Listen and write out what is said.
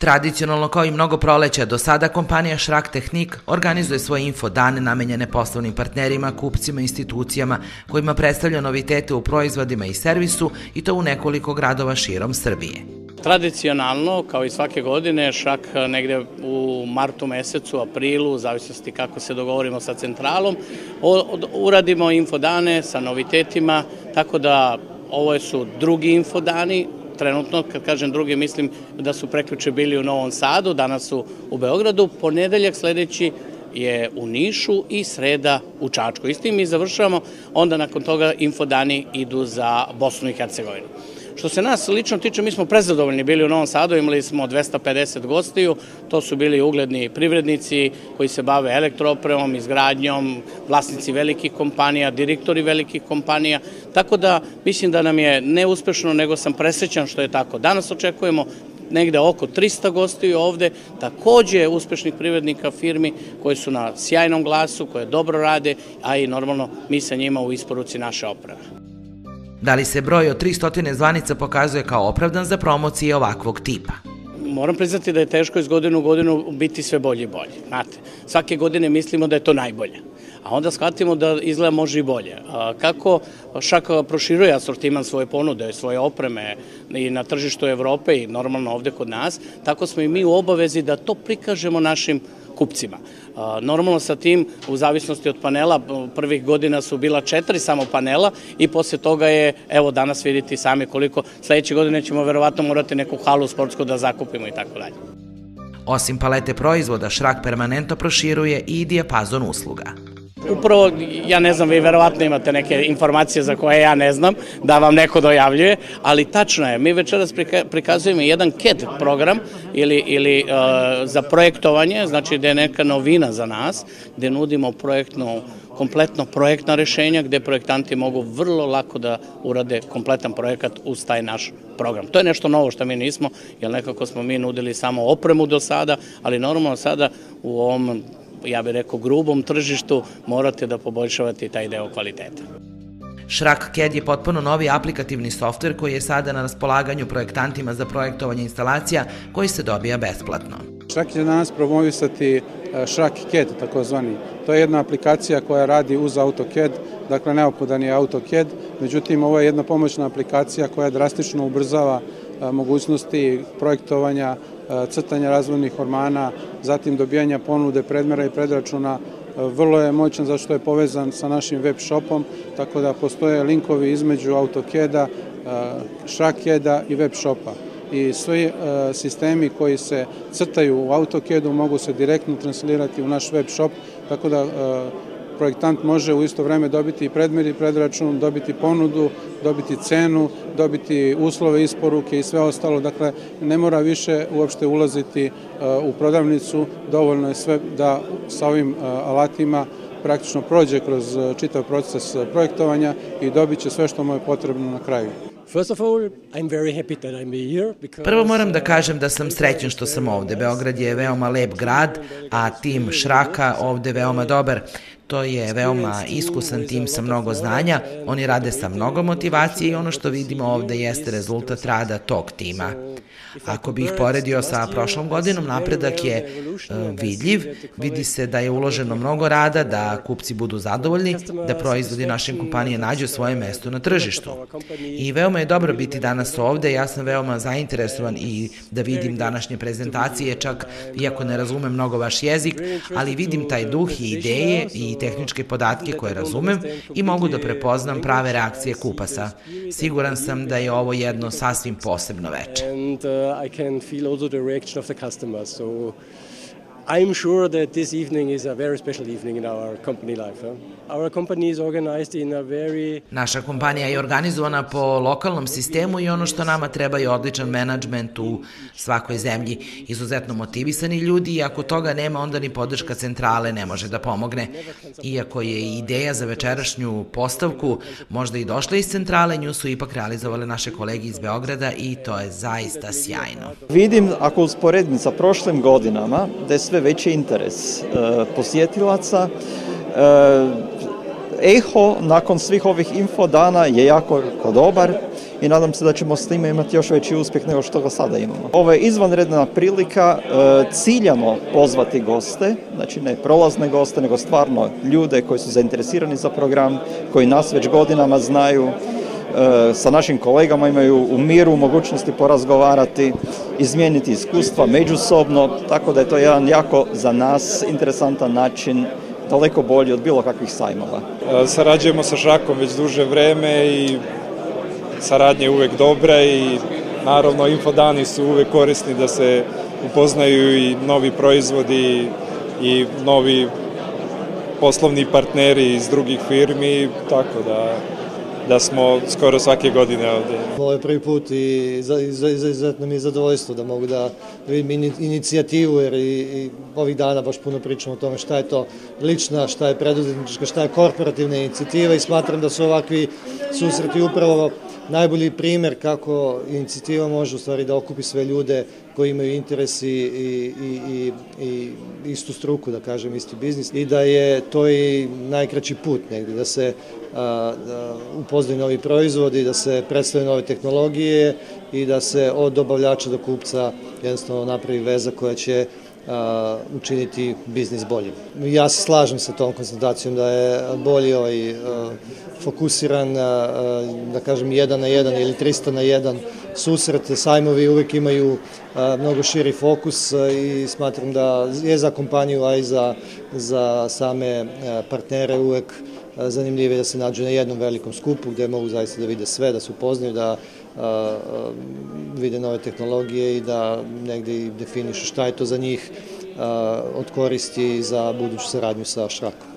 Tradicionalno kao i mnogo proleća, do sada kompanija Šrak Tehnik organizuje svoje info dane namenjene poslovnim partnerima, kupcima, institucijama kojima predstavlja novitete u proizvodima i servisu i to u nekoliko gradova širom Srbije. Tradicionalno, kao i svake godine, Šrak negde u martu mesecu, aprilu, u zavisnosti kako se dogovorimo sa centralom, uradimo infodane sa novitetima, tako da ovo su drugi infodani. Trenutno, kad kažem drugi, mislim da su prekjuče bili u Novom Sadu, danas su u Beogradu, ponedeljak sledeći je u Nišu i sreda u Čačku. I s tim mi završavamo, onda nakon toga infodani idu za Bosnu i Hercegovinu. Što se nas lično tiče, mi smo prezadovoljni bili u Novom Sadu, imali smo 250 gostiju, to su bili ugledni privrednici koji se bave elektroopremom, izgradnjom, vlasnici velikih kompanija, direktori velikih kompanija, tako da mislim da nam je ne uspešno, nego sam presrećan što je tako. Danas očekujemo negde oko 300 gostiju ovde, takođe uspešnih privrednika firmi koji su na sjajnom glasu, koje dobro rade, a i normalno mi sa njima u isporuci naše opreme. Da li se broj od 300 zvanica pokazuje kao opravdan za promocije ovakvog tipa? Moram priznati da je teško iz godine u godinu biti sve bolje i bolje. Znate, svake godine mislimo da je to najbolje, a onda shvatimo da izgleda može i bolje. Kako Šrak proširuje asortiman svoje ponude, svoje opreme i na tržištu Evrope i normalno ovde kod nas, tako smo i mi u obavezi da to prikažemo našim kupcima. Normalno sa tim, u zavisnosti od panela, prvih godina su bila 4 samo panela i posle toga je, evo danas vidite sami koliko, sledeće godine ćemo verovatno morati neku halu sportsku da zakupimo i tako dalje. Osim palete proizvoda, Šrak permanentno proširuje i dijapazon usluga. Upravo, ja ne znam, vi verovatno imate neke informacije za koje ja ne znam, da vam neko dojavljuje, ali tačno je, mi večeras prikazujemo jedan CAD program ili za projektovanje, znači da je neka novina za nas, gde nudimo kompletno projektna rešenja, gde projektanti mogu vrlo lako da urade kompletan projekat uz taj naš program. To je nešto novo što mi nismo, jer nekako smo mi nudili samo opremu do sada, ali normalno sada u ovom, ja bih rekao, grubom tržištu morate da poboljšavate taj deo kvaliteta. Šrak CAD je potpuno novi aplikativni softver koji je sada na raspolaganju projektantima za projektovanje instalacija koji se dobija besplatno. Šrak će danas promovisati Šrak CAD, takozvani. To je jedna aplikacija koja radi uz AutoCAD, dakle neophodan je AutoCAD, međutim ovo je jedna pomoćna aplikacija koja drastično ubrzava mogućnosti projektovanja, crtanja razvojnih ormana, zatim dobijanja ponude, predmera i predračuna. Vrlo je moćan zato što je povezan sa našim web shopom, tako da postoje linkovi između AutoCAD-a, Šrak CAD-a i web shopa. I svi sistemi koji se crtaju u AutoCAD-u mogu se direktno translirati u naš web shop, tako da projektant može u isto vreme dobiti i predmer i predračun, dobiti ponudu, dobiti cenu, dobiti uslove isporuke i sve ostalo. Dakle, ne mora više uopšte ulaziti u prodavnicu, dovoljno je sve da sa ovim alatima praktično prođe kroz čitav proces projektovanja i dobit će sve što mu je potrebno na kraju. Prvo moram da kažem da sam srećan što sam ovde. Beograd je veoma lep grad, a tim Šraka ovde veoma dobar. To je veoma iskusan tim sa mnogo znanja, oni rade sa mnogo motivacije i ono što vidimo ovde jeste rezultat rada tog tima. Ako bih poredio sa prošlom godinom, napredak je vidljiv, vidi se da je uloženo mnogo rada, da kupci budu zadovoljni, da proizvodi naše kompanije nađu svoje mesto na tržištu. I veoma je dobro biti danas ovde, ja sam veoma zainteresovan i da vidim današnje prezentacije, čak iako ne razumem mnogo vaš jezik, ali vidim taj duh i ideje i tehničke podatke koje razumem i mogu da prepoznam prave reakcije kupaca. Siguran sam da je ovo jedno sasvim posebno veče. I can feel also the reaction of the customers. So I'm sure that this evening is a very special evening in our company life. Our company is organized in a very... Naša kompanija je organizovana po lokalnom sistemu i ono što nama treba je odličan menadžment u svakoj zemlji. Izuzetno motivisani ljudi i ako toga nema, onda ni podrška centrale ne može da pomogne. Iako je ideja za večerašnju postavku možda i došla iz centrale, nju su ipak realizovali naše kolege iz Beograda i to je zaista sjajno. Vidim, ako usporedim sa prošlim godinama, da je sve veći interes posjetilaca. Eho nakon svih ovih info dana je jako dobar i nadam se da ćemo s time imati još veći uspjeh nego što ga sada imamo. Ovo je izvanredna prilika ciljano pozvati goste, znači ne prolazne goste, nego stvarno ljude koji su zainteresirani za program, koji nas već godinama znaju, sa našim kolegama imaju u miru mogućnosti porazgovarati, izmijeniti iskustva međusobno, tako da je to jedan jako za nas interesantan način, daleko bolji od bilo kakvih sajmova. Sarađujemo sa Šrakom već duže vreme i saradnja je uvek dobra i naravno infodani su uvek korisni da se upoznaju i novi proizvodi i novi poslovni partneri iz drugih firmi, tako da smo skoro svake godine ovde. Ovo je prvi put i izuzetno mi je zadovoljstvo da mogu da vidim inicijativu, jer i ovih dana baš puno pričamo o tome šta je to lična, šta je preduzetnička, šta je korporativna inicijativa i smatram da su ovakvi susreti upravo najbolji primer kako inicijativa može u stvari da okupi sve ljude koji imaju interes i istu struku, da kažem, isti biznis, i da je to i najkraći put negdje, da se upoznaju novi proizvodi, da se predstave nove tehnologije i da se od dobavljača do kupca jednostavno napravi veza koja će učiniti biznis boljim. Ja se slažem sa tom koncentracijom da je bolji fokusiran, da kažem, 1 na 1 ili 300 na 1 susret. Sajmovi uvek imaju mnogo širi fokus i smatram da je za kompaniju, a i za same partnere uvek zanimljivije da se nađu na jednom velikom skupu gde mogu zaista da vide sve, da se upoznaju, da vide nove tehnologije i da negde i definišu šta je to za njih od koristi za buduću saradnju sa Šrakom.